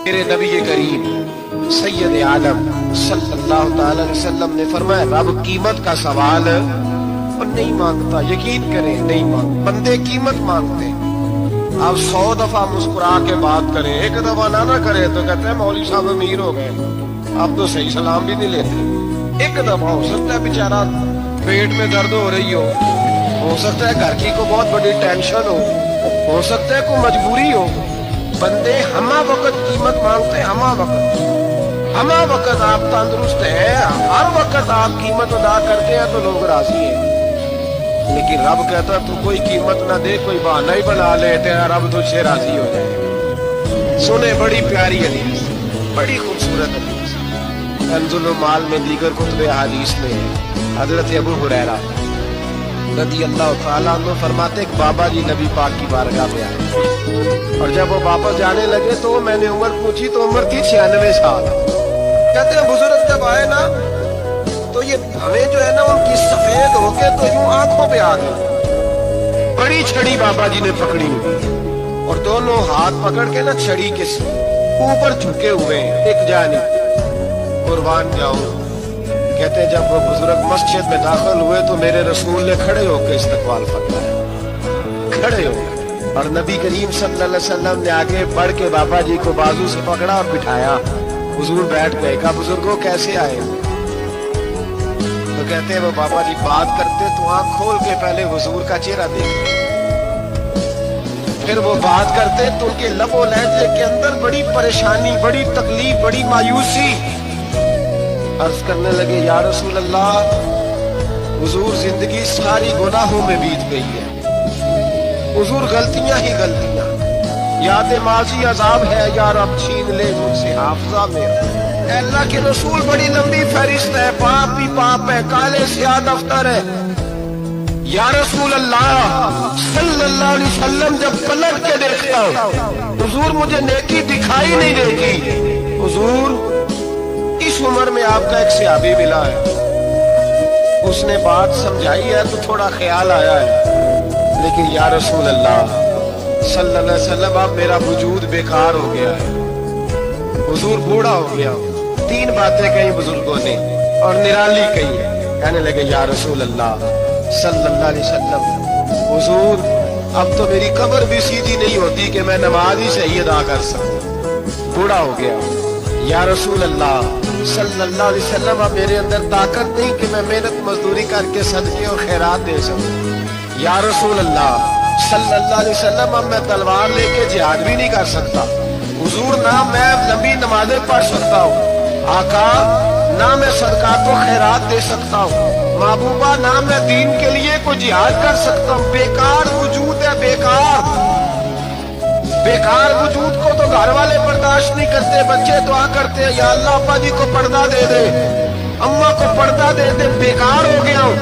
میرے نبی کریم سید عالم صلی اللہ تعالی علیہ وسلم نے فرمایا رب قیمت کا سوال اور نہیں مانگتا، یقین کریں نہیں مانگتا، بندے قیمت مانگتے ہیں۔ آپ 100 دفعہ مسکرا کے بات کریں، ایک دفعہ نہ کرے تو کہتے ہیں مولوی صاحب امیر ہو گئے، آپ تو صحیح سلام بھی نہیں لیتے۔ ایک دفعہ ہو سکتا ہے بیچارہ پیٹ میں درد ہو رہی ہو سکتا ہے گھر کی کو بہت بڑی ٹینشن ہو سکتا ہے کوئی مجبوری ہو، بندے ہمہ وقت قیمت مانگتے ہیں، ہمہ وقت آپ تندرست ہیں، ہر وقت آپ قیمت ادا کرتے ہیں تو لوگ راضی ہیں۔ لیکن رب کہتا ہے تو کوئی قیمت نہ دے، کوئی بہانہ ہی بنا لے، تیرا رب تجھ سے راضی ہو جائے۔ سنے بڑی پیاری حدیث، بڑی خوبصورت حدیث، کنز المال میں دیگر کتب احادیث میں حضرت ابو ہریرہ رضی اللہ تعالیٰ عنہ فرماتے ایک بابا جی نبی پاک کی بارگاہ میں آئے، اور جب وہ واپس جانے لگے تو میں نے عمر پوچھی تو عمر تھی 96 سال۔ کہتے ہیں بزرگ جب آئے نا تو یہ بھویں جو ہے نا ان کی سفید ہو کے تو یوں آنکھوں پہ آ گئی، بڑی چھڑی بابا جی نے پکڑی ہوئی اور دونوں ہاتھ پکڑ کے نا چھڑی کے اوپر جھکے ہوئے ہیں، ایک جانب قربان جاؤں۔ کہتے ہیں جب وہ بزرگ مسجد میں داخل ہوئے تو میرے رسول نے کھڑے ہو کے استقبال فرمایا، کھڑے ہو کے، اور نبی کریم صلی اللہ علیہ وسلم نے آگے بڑھ کے بابا جی کو بازو سے پکڑا اور بٹھایا۔ حضور بیٹھ گئے، کہا بزرگوں کیسے آئے؟ تو کہتے ہیں وہ بابا جی بات کرتے تو آنکھ کھول کے پہلے حضور کا چہرہ دیکھتے، پھر وہ بات کرتے تو ان کے لب و لہجے کے اندر بڑی پریشانی، بڑی تکلیف، بڑی مایوسی۔ عرض کرنے لگے یا رسول اللہ، حضور زندگی ساری گناہوں میں بیت گئی ہے، حضور غلطیاں ہی غلطیاں، یاد ماضی عذاب ہے، یا رب چھین لے مجھ سے حافظہ میرا۔ اے اللہ کے رسول بڑی لمبی فہرست ہے، پاپ بھی پاپ ہے، کالے سیاہ دفتر ہے۔ یا رسول اللہ صلی اللہ علیہ وسلم جب پلٹ کے دیکھتا ہوں حضور مجھے نیکی دکھائی نہیں دیتی۔ حضور اس عمر میں آپ کا ایک صحابی ملا ہے، اس نے بات سمجھائی ہے تو تھوڑا خیال آیا ہے، لیکن یا رسول اللہ صلی اللہ علیہ وسلم اب میرا وجود بیکار ہو گیا ہے، حضور بوڑھا ہو گیا۔ 3 باتیں کہیں بزرگوں نے اور نرالی کہی ہے، کہنے لگے یا رسول اللہ صلی اللہ علیہ وسلم حضور اب تو میری قبر بھی سیدھی نہیں ہوتی کہ میں نماز ہی صحیح ادا کر سکوں، بوڑھا ہو گیا۔ یا رسول اللہ صلی اللہ علیہ وسلم اب میرے اندر طاقت نہیں کہ میں محنت مزدوری کر کے صدقے اور خیرات دے سکوں۔ یا رسول اللہ صلی اللہ علیہ وسلم اب میں تلوار لے کے جہاد بھی نہیں کر سکتا، حضور نہ میں لمبی نمازیں پڑھ سکتا ہوں، آقا نہ میں صدقات و خیرات دے سکتا ہوں، محبوبہ نہ میں دین کے لیے کوئی جہاد کر سکتا ہوں، بیکار وجود ہے، بیکار وجود کو تو گھر والے برداشت نہیں کرتے، بچے دعا کرتے ہیں یا اللہ ابا جی کو پردہ دے دے، اماں کو پردہ دے دے، بیکار ہو گیا ہوں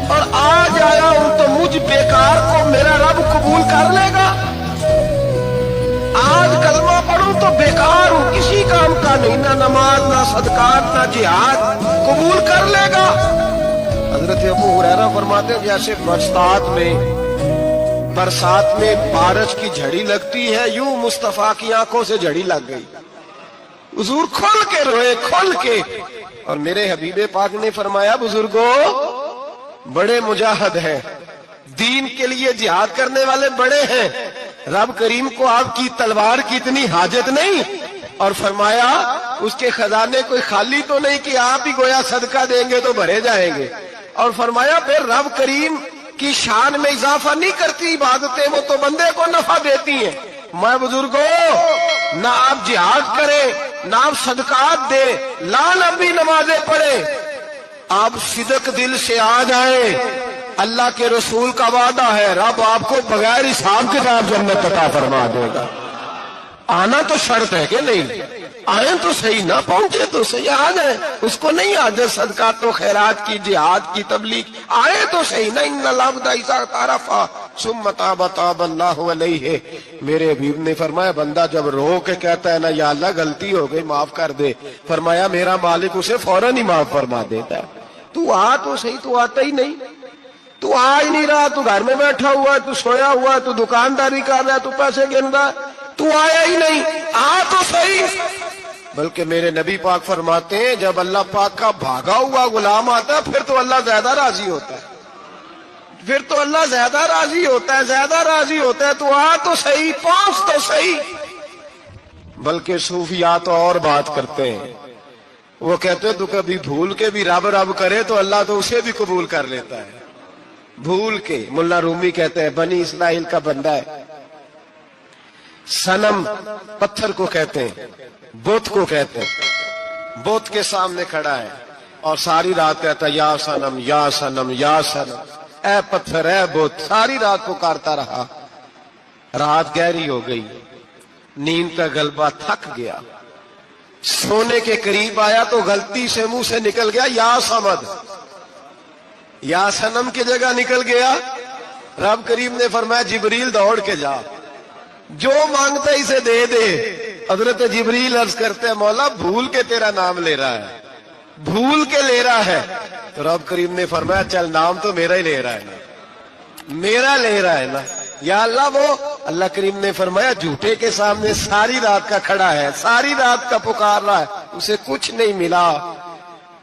اور آج آیا ہوں تو مجھ بیکار کو میرا رب قبول کر لے گا؟ آج کلمہ پڑھوں تو بیکار ہوں، کسی کام کا نہیں، نہ نماز نہ صدقات نہ جہاد، قبول کر لے گا؟ حضرت ابو ہریرہ فرماتے ہیں جیسے برسات میں بارش کی جھڑی لگتی ہے، یوں مصطفیٰ کی آنکھوں سے جھڑی لگ گئی، حضور کھل کے روئے، کھل کے۔ اور میرے حبیب پاک نے فرمایا بزرگوں بڑے مجاہد ہیں، دین کے لیے جہاد کرنے والے بڑے ہیں، رب کریم کو آپ کی تلوار کی اتنی حاجت نہیں، اور فرمایا اس کے خزانے کوئی خالی تو نہیں کہ آپ ہی گویا صدقہ دیں گے تو بھرے جائیں گے، اور فرمایا پھر رب کریم کی شان میں اضافہ نہیں کرتی عبادتیں، وہ تو بندے کو نفع دیتی ہیں۔ میں بزرگوں نہ آپ جہاد کریں نہ آپ صدقات دیں، لا لمبی نمازیں پڑھیں، آپ صدق دل سے آ جائیں، اللہ کے رسول کا وعدہ ہے رب آپ کو بغیر حساب کتاب جنت عطا فرما دے گا۔ آنا تو شرط ہے کہ نہیں؟ آئیں تو صحیح، نہ پہنچے تو صحیح، آ جائیں، اس کو نہیں عادت صدقات و خیرات کی، جہاد کی تبلیغ، آئے تو صحیح نا۔ ان العبد اذا تعرف ثم تاب تاب اللہ علیہ، میرے حبیب نے فرمایا بندہ جب رو کے کہتا ہے نا یا اللہ غلطی ہو گئی معاف کر دے، فرمایا میرا مالک اسے فوراً ہی معاف فرما دیتا ہے۔ تو آ تو صحیح، تو آتا ہی نہیں، تو آ ہی نہیں رہا، تو گھر میں بیٹھا ہوا ہے، تو سویا ہوا ہے، تو دکانداری کر رہا ہے، تو پیسے گن رہا ہے، تو آیا ہی نہیں، آ بلکہ میرے نبی پاک فرماتے ہیں جب اللہ پاک کا بھاگا ہوا غلام آتا ہے پھر تو اللہ زیادہ راضی ہوتا ہے، پھر تو اللہ زیادہ راضی ہوتا ہے، زیادہ راضی ہوتا ہے، تو آ تو صحیح، پہنچ تو صحیح۔ بلکہ صوفیاء تو اور بات کرتے ہیں، وہ کہتے ہیں تو کبھی بھول کے بھی رب رب کرے تو اللہ تو اسے بھی قبول کر لیتا ہے، بھول کے۔ ملا رومی کہتے ہیں بنی اسرائیل کا بندہ ہے، صنم پتھر کو کہتے ہیں، بت کو کہتے ہیں، بت کے سامنے کھڑا ہے اور ساری رات کہتا ہے یا صنم یا صنم یا صنم، اے پتھر اے بت، ساری رات پکارتا رہا۔ رات گہری ہو گئی، نیند کا غلبہ، تھک گیا، سونے کے قریب آیا تو غلطی سے منہ سے نکل گیا یا صمد، یا صنم کی جگہ نکل گیا۔ رب کریم نے فرمایا جبریل دوڑ کے جا، جو مانگتا ہے اسے دے دے۔ حضرت جبریل عرض کرتے ہیں مولا بھول کے تیرا نام لے رہا ہے، بھول کے لے رہا ہے۔ تو رب کریم نے فرمایا چل نام تو میرا ہی لے رہا ہے نا، میرا لے رہا ہے نا، یا اللہ وہ۔ اللہ کریم نے فرمایا جھوٹے کے سامنے ساری رات کا کھڑا ہے، ساری رات کا پکار رہا ہے، اسے کچھ نہیں ملا،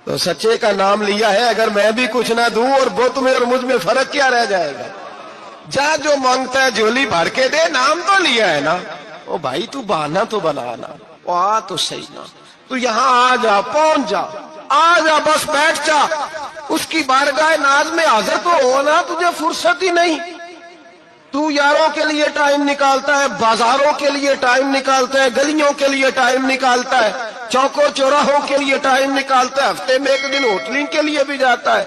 تو سچے کا نام لیا ہے۔ اگر میں بھی کچھ نہ دوں اور بت میں اور مجھ میں فرق کیا رہ جائے گا؟ جا جو مانگتا ہے جھولی بھر کے دے، نام تو لیا ہے نا۔ او بھائی تو بہانا تو بنانا، وہ آ تو صحیح نا، تو یہاں آ جا، پہنچ جا، آ جا، بس بیٹھ جا، اس کی بارگاہ ناز میں حاضر تو ہونا، تجھے فرصت ہی نہیں۔ تو یاروں کے لیے ٹائم نکالتا ہے، بازاروں کے لیے ٹائم نکالتا ہے، گلیوں کے لیے ٹائم نکالتا ہے، چوکوں چوراہوں کے لیے ٹائم نکالتا ہے، ہفتے میں ایک دن ہوٹلنگ کے لیے بھی جاتا ہے،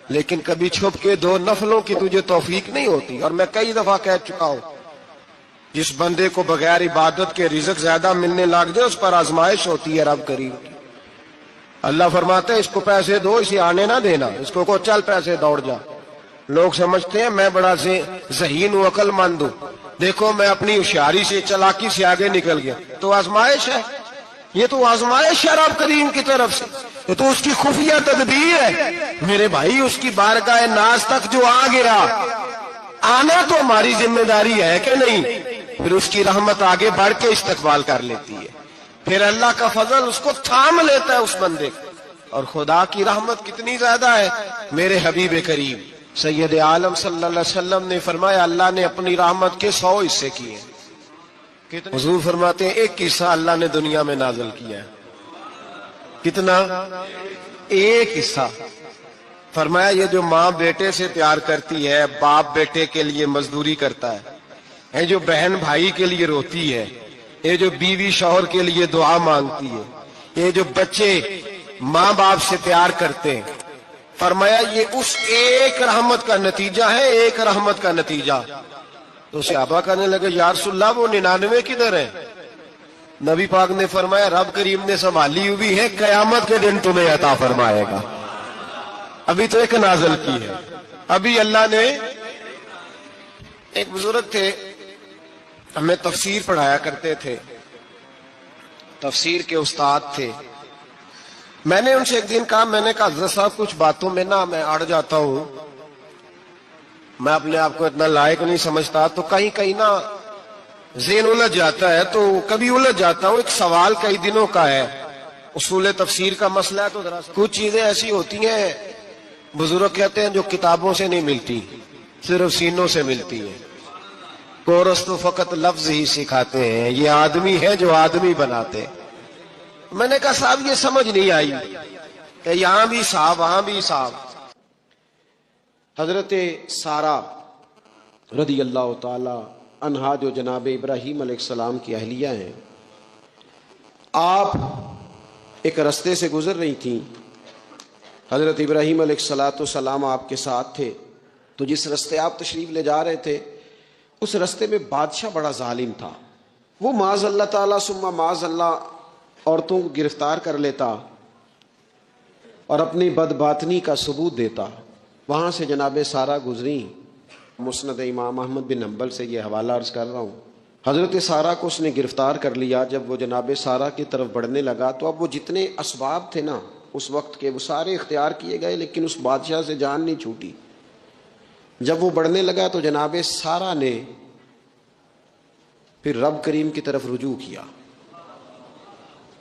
لیکن کبھی چھپ کے دو نفلوں کی تجھے توفیق نہیں ہوتی۔ اور میں کئی دفعہ کہہ چکا ہوں جس بندے کو بغیر عبادت کے رزق زیادہ ملنے لگ جائے اس پر آزمائش ہوتی ہے رب کریم کی۔ اللہ فرماتا ہے اس کو پیسے دو، اسے آنے نہ دینا، اس کو چل پیسے دوڑ جا۔ لوگ سمجھتے ہیں میں بڑا ذہین ہوں، عقل مند ہوں، دیکھو میں اپنی ہوشیاری سے، چلاکی سے آگے نکل گیا، تو آزمائش ہے، یہ تو آزمائش ہے رب کریم کی طرف سے، یہ تو اس کی خفیہ تدبیر ہے۔ میرے بھائی اس کی بارگاہ ناز تک جو آ گیا، آنا تو ہماری ذمہ داری ہے کہ نہیں؟ پھر اس کی رحمت آگے بڑھ کے استقبال کر لیتی ہے، پھر اللہ کا فضل اس کو تھام لیتا ہے اس بندے کو۔ اور خدا کی رحمت کتنی زیادہ ہے، میرے حبیب کریم سید عالم صلی اللہ علیہ وسلم نے فرمایا اللہ نے اپنی رحمت کے 100 حصے کیے۔ حضور فرماتے ہیں ایک حصہ اللہ نے دنیا میں نازل کیا ہے، کتنا؟ ایک حصہ۔ فرمایا یہ جو ماں بیٹے سے پیار کرتی ہے، باپ بیٹے کے لیے مزدوری کرتا ہے، یہ جو بہن بھائی کے لیے روتی ہے، یہ جو بیوی شوہر کے لیے دعا مانگتی ہے، یہ جو بچے ماں باپ سے پیار کرتے ہیں، فرمایا یہ اس ایک رحمت کا نتیجہ ہے، ایک رحمت کا نتیجہ۔ تو صحابہ کہنے لگے یا رسول اللہ وہ 99 کدھر ہیں؟ نبی پاک نے فرمایا رب کریم نے سنبھالی ہوئی ہے، قیامت کے دن تمہیں عطا فرمائے گا، ابھی تو ایک نازل کی ہے، ابھی اللہ نے۔ ایک بزرگ تھے ہمیں تفسیر پڑھایا کرتے تھے، تفسیر کے استاد تھے، میں نے ان سے ایک دن کہا، میں نے کہا حضرت صاحب کچھ باتوں میں نا میں اڑ جاتا ہوں، میں اپنے آپ کو اتنا لائق نہیں سمجھتا، تو کہیں کہیں نا ذہن الجھ جاتا ہے، تو کبھی الجھ جاتا ہوں، ایک سوال کئی دنوں کا ہے، اصول تفسیر کا مسئلہ ہے، تو ذرا کچھ چیزیں ایسی ہوتی ہیں بزرگ کہتے ہیں جو کتابوں سے نہیں ملتی، صرف سینوں سے ملتی ہے، کورس تو فقط لفظ ہی سکھاتے ہیں، یہ آدمی ہے جو آدمی بناتے۔ میں نے کہا صاحب یہ سمجھ نہیں آئی کہ یہاں بھی صاحب وہاں بھی صاحب۔ حضرت سارہ رضی اللہ تعالی عنہا جو جناب ابراہیم علیہ السلام کی اہلیہ ہیں، آپ ایک رستے سے گزر رہی تھیں، حضرت ابراہیم علیہ السلام آپ کے ساتھ تھے، تو جس رستے آپ تشریف لے جا رہے تھے اس رستے میں بادشاہ بڑا ظالم تھا، وہ معاذ اللہ تعالیٰ ثم معاذ اللہ عورتوں کو گرفتار کر لیتا اور اپنی بدباطنی کا ثبوت دیتا۔ وہاں سے جناب سارہ گزری، مسند امام احمد بن حنبل سے یہ حوالہ عرض کر رہا ہوں، حضرت سارہ کو اس نے گرفتار کر لیا۔ جب وہ جناب سارہ کی طرف بڑھنے لگا تو اب وہ جتنے اسباب تھے نا اس وقت کے وہ سارے اختیار کیے گئے، لیکن اس بادشاہ سے جان نہیں چھوٹی۔ جب وہ بڑھنے لگا تو جناب سارہ نے پھر رب کریم کی طرف رجوع کیا،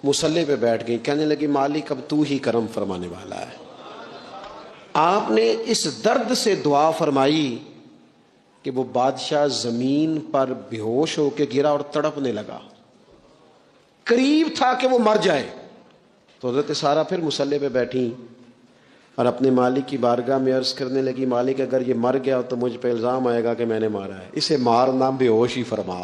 مصلی پہ بیٹھ گئی، کہنے لگی مالک اب تو ہی کرم فرمانے والا ہے۔ آپ نے اس درد سے دعا فرمائی کہ وہ بادشاہ زمین پر بے ہوش ہو کے گرا اور تڑپنے لگا، قریب تھا کہ وہ مر جائے۔ تو حضرت سارہ پھر مصلی پہ بیٹھی اور اپنے مالک کی بارگاہ میں عرض کرنے لگی مالک اگر یہ مر گیا تو مجھ پہ الزام آئے گا کہ میں نے مارا ہے، اسے مارنا بے ہوش ہی فرما۔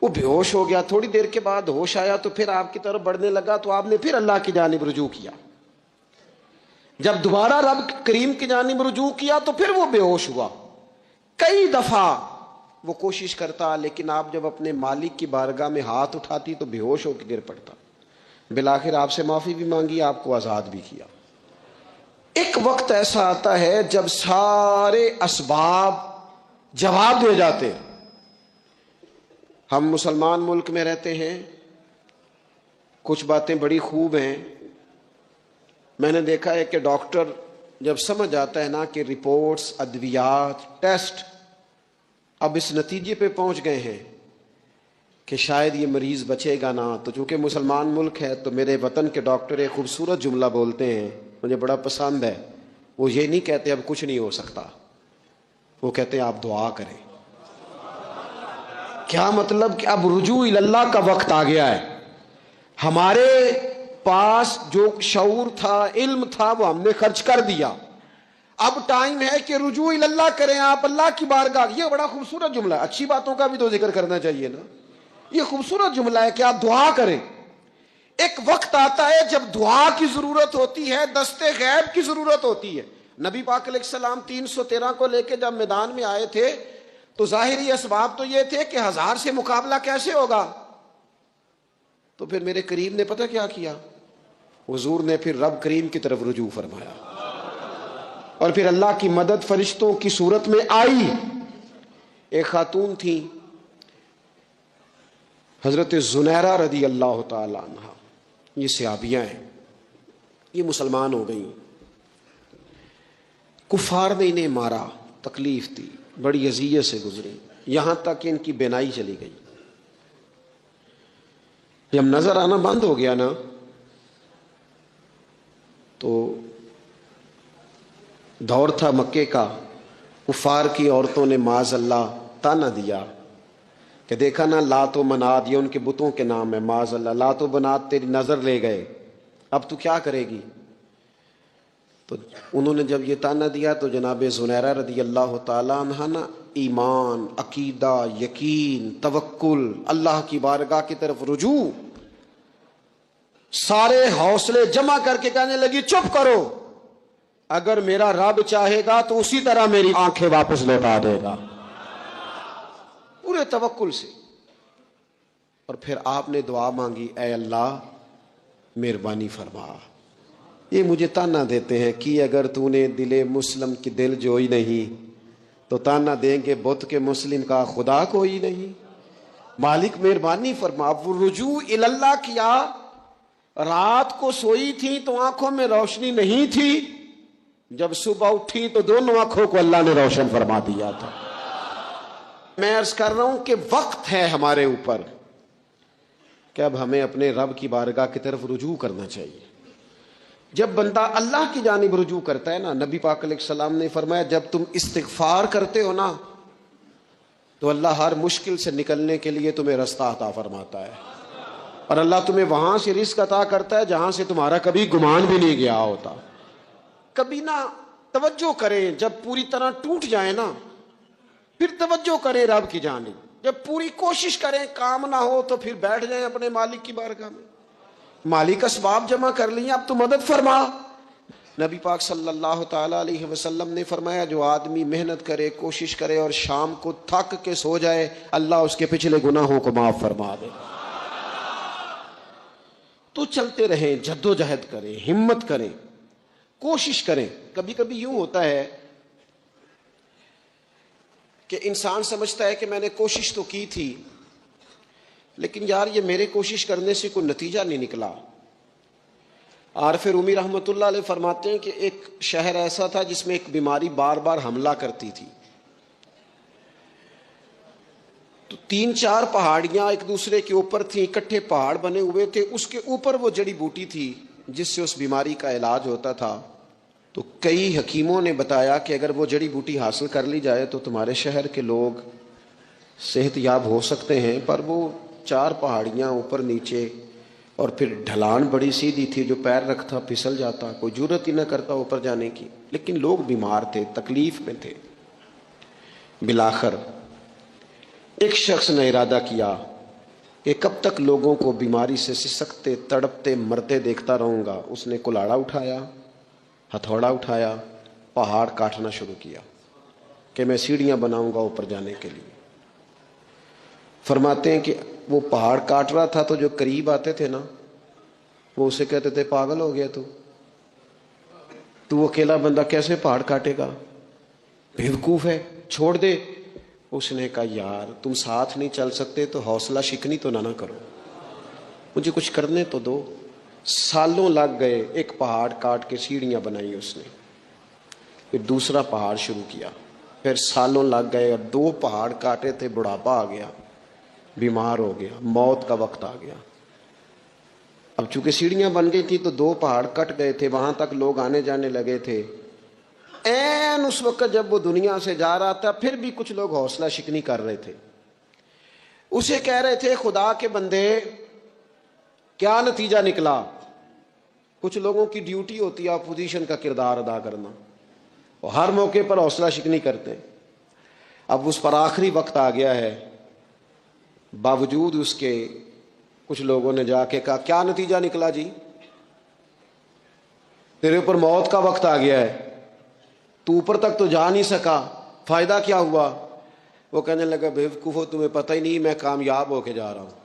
وہ بے ہوش ہو گیا، تھوڑی دیر کے بعد ہوش آیا تو پھر آپ کی طرف بڑھنے لگا، تو آپ نے پھر اللہ کی جانب رجوع کیا۔ جب دوبارہ رب کریم کی جانب رجوع کیا تو پھر وہ بے ہوش ہوا۔ کئی دفعہ وہ کوشش کرتا، لیکن آپ جب اپنے مالک کی بارگاہ میں ہاتھ اٹھاتی تو بے ہوش ہو کے گر پڑتا۔ بالآخر آپ سے معافی بھی مانگی، آپ کو آزاد بھی کیا۔ ایک وقت ایسا آتا ہے جب سارے اسباب جواب دے جاتے ہیں۔ ہم مسلمان ملک میں رہتے ہیں، کچھ باتیں بڑی خوب ہیں۔ میں نے دیکھا ہے کہ ڈاکٹر جب سمجھ آتا ہے نا کہ رپورٹس، ادویات، ٹیسٹ اب اس نتیجے پہ پہنچ گئے ہیں کہ شاید یہ مریض بچے گا نہ، تو چونکہ مسلمان ملک ہے تو میرے وطن کے ڈاکٹر ایک خوبصورت جملہ بولتے ہیں، مجھے بڑا پسند ہے۔ وہ یہ نہیں کہتے اب کچھ نہیں ہو سکتا، وہ کہتے ہیں آپ دعا کریں۔ کیا مطلب کہ اب رجوع اللہ کا وقت آ گیا ہے۔ ہمارے پاس جو شعور تھا، علم تھا، وہ ہم نے خرچ کر دیا۔ اب ٹائم ہے کہ رجوع اللہ کریں، آپ اللہ کی بارگاہ۔ یہ بڑا خوبصورت جملہ ہے، اچھی باتوں کا بھی تو ذکر کرنا چاہیے نا۔ یہ خوبصورت جملہ ہے کہ آپ دعا کریں۔ ایک وقت آتا ہے جب دعا کی ضرورت ہوتی ہے، دست غیب کی ضرورت ہوتی ہے۔ نبی پاک علیہ السلام 313 کو لے کے جب میدان میں آئے تھے تو ظاہری اسباب تو یہ تھے کہ 1000 سے مقابلہ کیسے ہوگا۔ تو پھر میرے کریم نے پتہ کیا کیا؟ حضور نے پھر رب کریم کی طرف رجوع فرمایا، اور پھر اللہ کی مدد فرشتوں کی صورت میں آئی۔ ایک خاتون تھی حضرت زنیرہ رضی اللہ تعالی عنہ، یہ صحابیہ ہیں، یہ مسلمان ہو گئیں۔ کفار نے انہیں مارا، تکلیف تھی، بڑی اذیت سے گزری، یہاں تک کہ ان کی بینائی چلی گئی۔ جب نظر آنا بند ہو گیا نا تو دور تھا مکے کا، کفار کی عورتوں نے معاذ اللہ تانا دیا کہ دیکھا نا لات و منات، یہ ان کے بتوں کے نام ہے، معاذ اللہ لات و منات تیری نظر لے گئے، اب تو کیا کرے گی؟ تو انہوں نے جب یہ تانا دیا تو جناب زنیرہ رضی اللہ تعالیٰ عنہ نا ایمان، عقیدہ، یقین، توکل، اللہ کی بارگاہ کی طرف رجوع، سارے حوصلے جمع کر کے کہنے لگی چپ کرو، اگر میرا رب چاہے گا تو اسی طرح میری آنکھیں واپس لوٹا دے گا، پورے توکل سے۔ اور پھر آپ نے دعا مانگی، اے اللہ مہربانی فرما، یہ مجھے تانا دیتے ہیں کہ اگر تو نے دل مسلم کی دل جوئی نہیں تو تانا دیں گے بت کے مسلم کا خدا کوئی نہیں۔ مالک مہربانی فرما۔ وہ رجوع اللہ کیا، رات کو سوئی تھی تو آنکھوں میں روشنی نہیں تھی، جب صبح اٹھی تو دونوں آنکھوں کو اللہ نے روشن فرما دیا تھا۔ میں عرض کر رہا ہوں کہ وقت ہے ہمارے اوپر کہ اب ہمیں اپنے رب کی بارگاہ کی طرف رجوع کرنا چاہیے۔ جب بندہ اللہ کی جانب رجوع کرتا ہے نا، نبی پاک علیہ السلام نے فرمایا جب تم استغفار کرتے ہو نا تو اللہ ہر مشکل سے نکلنے کے لیے تمہیں رستہ عطا فرماتا ہے، اور اللہ تمہیں وہاں سے رزق عطا کرتا ہے جہاں سے تمہارا کبھی گمان بھی نہیں گیا ہوتا۔ کبھی نہ توجہ کریں، جب پوری طرح ٹوٹ جائیں نا پھر توجہ کریں رب کی جانب، جب پوری کوشش کریں کام نہ ہو تو پھر بیٹھ جائیں اپنے مالک کی بارگاہ میں، مالک اسباب جمع کر لیں، اب تو مدد فرما۔ نبی پاک صلی اللہ تعالی علیہ وسلم نے فرمایا جو آدمی محنت کرے، کوشش کرے اور شام کو تھک کے سو جائے، اللہ اس کے پچھلے گناہوں کو معاف فرما دے۔ تو چلتے رہیں، جدوجہد کریں، ہمت کریں، کوشش کریں۔ کبھی کبھی یوں ہوتا ہے کہ انسان سمجھتا ہے کہ میں نے کوشش تو کی تھی لیکن یار یہ میرے کوشش کرنے سے کوئی نتیجہ نہیں نکلا۔ عارف رومی رحمۃ اللہ علیہ فرماتے ہیں کہ ایک شہر ایسا تھا جس میں ایک بیماری بار بار حملہ کرتی تھی، تو 3-4 پہاڑیاں ایک دوسرے کے اوپر تھیں، اکٹھے پہاڑ بنے ہوئے تھے، اس کے اوپر وہ جڑی بوٹی تھی جس سے اس بیماری کا علاج ہوتا تھا۔ تو کئی حکیموں نے بتایا کہ اگر وہ جڑی بوٹی حاصل کر لی جائے تو تمہارے شہر کے لوگ صحت یاب ہو سکتے ہیں۔ پر وہ 4 پہاڑیاں اوپر نیچے، اور پھر ڈھلان بڑی سیدھی تھی، جو پیر رکھتا پھسل جاتا، کوئی جرت ہی نہ کرتا اوپر جانے کی، لیکن لوگ بیمار تھے، تکلیف میں تھے۔ بالآخر ایک شخص نے ارادہ کیا کہ کب تک لوگوں کو بیماری سے سسکتے، تڑپتے، مرتے دیکھتا رہوں گا۔ اس نے کلاڑا اٹھایا، ہتھوڑا اٹھایا، پہاڑ کاٹنا شروع کیا کہ میں سیڑھیاں بناؤں گا اوپر جانے کے لیے۔ فرماتے ہیں کہ وہ پہاڑ کاٹ رہا تھا تو جو قریب آتے تھے نا، وہ اسے کہتے تھے پاگل ہو گیا تو اکیلا بندہ کیسے پہاڑ کاٹے گا، بیوقوف ہے، چھوڑ دے۔ اس نے کہا یار تم ساتھ نہیں چل سکتے تو حوصلہ شکنی تو نہ کرو، مجھے کچھ کرنے تو دو۔ سالوں لگ گئے، ایک پہاڑ کاٹ کے سیڑھیاں بنائی اس نے، پھر دوسرا پہاڑ شروع کیا، پھر سالوں لگ گئے، اور 2 پہاڑ کاٹے تھے، بڑھاپا آ گیا، بیمار ہو گیا، موت کا وقت آ گیا۔ اب چونکہ سیڑھیاں بن گئی تھی تو 2 پہاڑ کٹ گئے تھے، وہاں تک لوگ آنے جانے لگے تھے۔ این اس وقت جب وہ دنیا سے جا رہا تھا، پھر بھی کچھ لوگ حوصلہ شکنی کر رہے تھے، اسے کہہ رہے تھے خدا کے بندے کیا نتیجہ نکلا۔ کچھ لوگوں کی ڈیوٹی ہوتی ہے اپوزیشن کا کردار ادا کرنا، اور ہر موقع پر حوصلہ شکنی کرتے ہیں۔ اب اس پر آخری وقت آ گیا ہے، باوجود اس کے کچھ لوگوں نے جا کے کہا کیا نتیجہ نکلا جی، تیرے اوپر موت کا وقت آ گیا ہے، تو اوپر تک تو جا نہیں سکا، فائدہ کیا ہوا؟ وہ کہنے لگا بیوقوفو تمہیں پتہ ہی نہیں میں کامیاب ہو کے جا رہا ہوں۔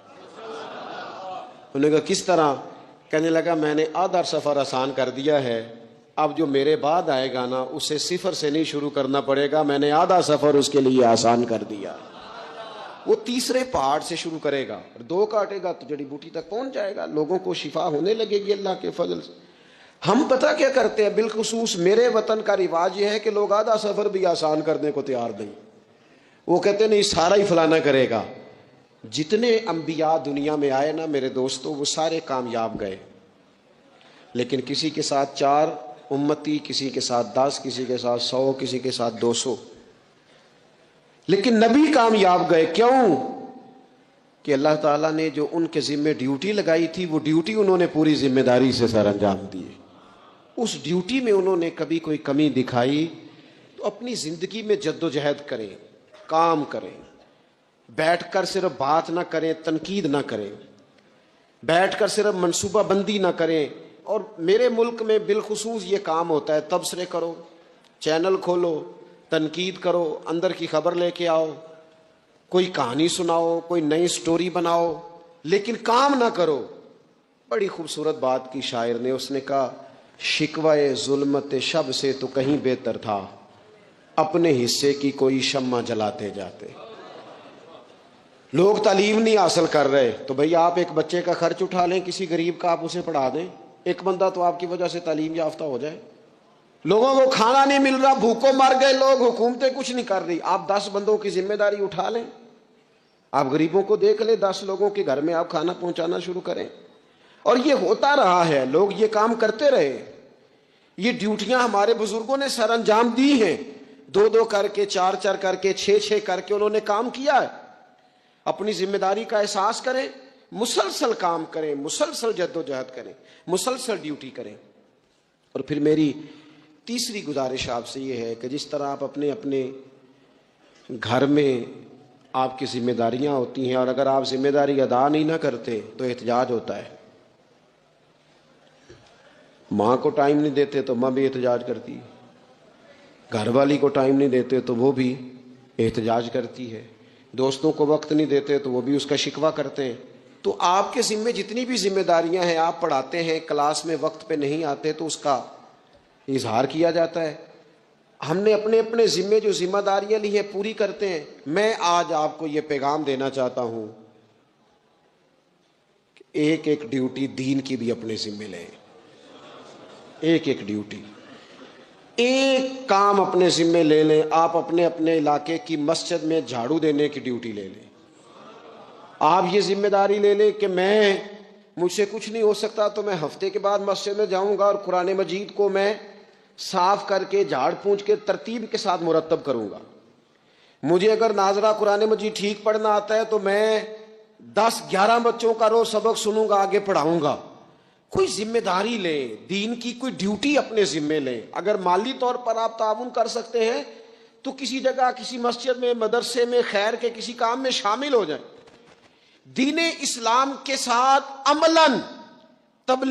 انہوں نے کہا کس طرح؟ کہنے لگا میں نے آدھا سفر آسان کر دیا ہے، اب جو میرے بعد آئے گا نا اسے 0 سے نہیں شروع کرنا پڑے گا، میں نے آدھا سفر اس کے لیے آسان کر دیا۔ وہ تیسرے پہاڑ سے شروع کرے گا، 2 کاٹے گا تو جڑی بوٹی تک پہنچ جائے گا، لوگوں کو شفا ہونے لگے گی اللہ کے فضل سے۔ ہم پتہ کیا کرتے ہیں، بالخصوص میرے وطن کا رواج یہ ہے کہ لوگ آدھا سفر بھی آسان کرنے کو تیار نہیں، وہ کہتے ہیں نہیں سارا ہی فلانا کرے گا۔ جتنے انبیاء دنیا میں آئے نا میرے دوستوں، وہ سارے کامیاب گئے، لیکن کسی کے ساتھ 4 امتی، کسی کے ساتھ 10، کسی کے ساتھ 100، کسی کے ساتھ 200، لیکن نبی کامیاب گئے۔ کیوں؟ کہ اللہ تعالیٰ نے جو ان کے ذمہ ڈیوٹی لگائی تھی، وہ ڈیوٹی انہوں نے پوری ذمہ داری سے سر انجام دی۔ اس ڈیوٹی میں انہوں نے کبھی کوئی کمی دکھائی تو اپنی زندگی میں جد و جہد کریں، کام کریں، بیٹھ کر صرف بات نہ کریں، تنقید نہ کریں، بیٹھ کر صرف منصوبہ بندی نہ کریں۔ اور میرے ملک میں بالخصوص یہ کام ہوتا ہے، تبصرے کرو، چینل کھولو، تنقید کرو، اندر کی خبر لے کے آؤ، کوئی کہانی سناؤ، کوئی نئی سٹوری بناؤ، لیکن کام نہ کرو۔ بڑی خوبصورت بات کی شاعر نے، اس نے کہا شکوائے ظلمت شب سے تو کہیں بہتر تھا، اپنے حصے کی کوئی شمع جلاتے جاتے۔ لوگ تعلیم نہیں حاصل کر رہے تو بھئی آپ ایک بچے کا خرچ اٹھا لیں، کسی غریب کا آپ اسے پڑھا دیں، ایک بندہ تو آپ کی وجہ سے تعلیم یافتہ ہو جائے۔ لوگوں کو کھانا نہیں مل رہا، بھوکوں مر گئے لوگ، حکومتیں کچھ نہیں کر رہی، آپ 10 بندوں کی ذمہ داری اٹھا لیں، آپ غریبوں کو دیکھ لیں، 10 لوگوں کے گھر میں آپ کھانا پہنچانا شروع کریں۔ اور یہ ہوتا رہا ہے، لوگ یہ کام کرتے رہے، یہ ڈیوٹیاں ہمارے بزرگوں نے سر انجام دی ہیں، 2 کر کے، 4 کر کے، 6 کر کے انہوں نے کام کیا ہے۔ اپنی ذمہ داری کا احساس کریں، مسلسل کام کریں، مسلسل جد و جہد کریں، مسلسل ڈیوٹی کریں۔ اور پھر میری تیسری گزارش آپ سے یہ ہے کہ جس طرح آپ اپنے اپنے گھر میں آپ کی ذمہ داریاں ہوتی ہیں، اور اگر آپ ذمہ داری ادا نہیں نہ کرتے تو احتجاج ہوتا ہے۔ ماں کو ٹائم نہیں دیتے تو ماں بھی احتجاج کرتی ہے، گھر والی کو ٹائم نہیں دیتے تو وہ بھی احتجاج کرتی ہے، دوستوں کو وقت نہیں دیتے تو وہ بھی اس کا شکوہ کرتے ہیں۔ تو آپ کے ذمہ جتنی بھی ذمہ داریاں ہیں، آپ پڑھاتے ہیں، کلاس میں وقت پہ نہیں آتے تو اس کا اظہار کیا جاتا ہے۔ ہم نے اپنے اپنے ذمے جو ذمہ داریاں لی ہیں پوری کرتے ہیں۔ میں آج آپ کو یہ پیغام دینا چاہتا ہوں کہ ایک ایک ڈیوٹی دین کی بھی اپنے ذمے لیں، ایک ایک ڈیوٹی، ایک کام اپنے ذمے لے لیں۔ آپ اپنے اپنے علاقے کی مسجد میں جھاڑو دینے کی ڈیوٹی لے لیں، آپ یہ ذمہ داری لے لیں کہ مجھ سے کچھ نہیں ہو سکتا تو میں ہفتے کے بعد مسجد میں جاؤں گا اور قرآن مجید کو میں صاف کر کے جھاڑ پونچھ کے ترتیب کے ساتھ مرتب کروں گا. مجھے اگر ناظرہ قرآن مجید ٹھیک پڑھنا آتا ہے تو میں 10-11 بچوں کا روز سبق سنوں گا, آگے پڑھاؤں گا. کوئی ذمہ داری لیں, دین کی کوئی ڈیوٹی اپنے ذمے لیں. اگر مالی طور پر آپ تعاون کر سکتے ہیں تو کسی جگہ, کسی مسجد میں, مدرسے میں, خیر کے کسی کام میں شامل ہو جائیں. دین اسلام کے ساتھ عملاً تبلیغ